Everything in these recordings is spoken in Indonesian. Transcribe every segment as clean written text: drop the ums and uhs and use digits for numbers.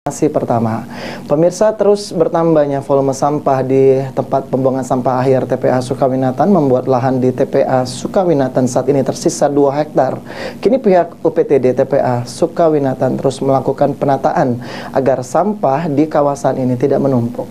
Pertama, pemirsa, terus bertambahnya volume sampah di tempat pembuangan sampah akhir TPA Sukawinatan membuat lahan di TPA Sukawinatan saat ini tersisa 2 hektar. Kini pihak UPTD TPA Sukawinatan terus melakukan penataan agar sampah di kawasan ini tidak menumpuk.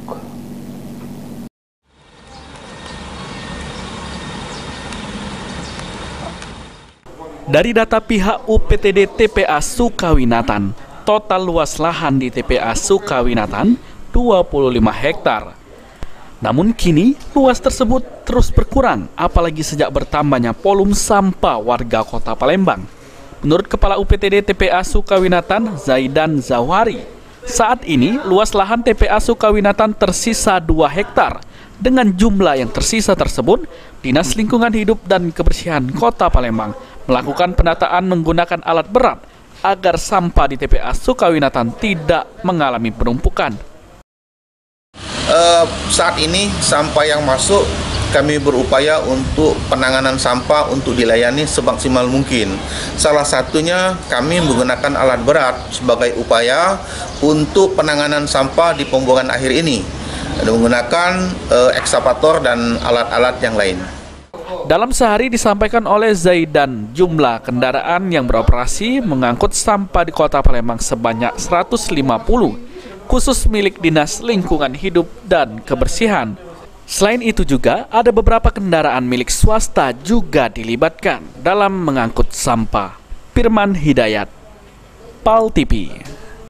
Dari data pihak UPTD TPA Sukawinatan, total luas lahan di TPA Sukawinatan 25 hektar. Namun kini luas tersebut terus berkurang, apalagi sejak bertambahnya volume sampah warga Kota Palembang. Menurut Kepala UPTD TPA Sukawinatan, Zaidan Zawari, saat ini luas lahan TPA Sukawinatan tersisa 2 hektar. Dengan jumlah yang tersisa tersebut, Dinas Lingkungan Hidup dan Kebersihan Kota Palembang melakukan penataan menggunakan alat berat agar sampah di TPA Sukawinatan tidak mengalami penumpukan. Saat ini sampah yang masuk kami berupaya untuk penanganan sampah untuk dilayani semaksimal mungkin. Salah satunya kami menggunakan alat berat sebagai upaya untuk penanganan sampah di pembuangan akhir ini, menggunakan ekskavator dan alat-alat yang lain. Dalam sehari disampaikan oleh Zaidan, jumlah kendaraan yang beroperasi mengangkut sampah di Kota Palembang sebanyak 150, khusus milik Dinas Lingkungan Hidup dan Kebersihan. Selain itu juga ada beberapa kendaraan milik swasta juga dilibatkan dalam mengangkut sampah. Firman Hidayat, PAL TV.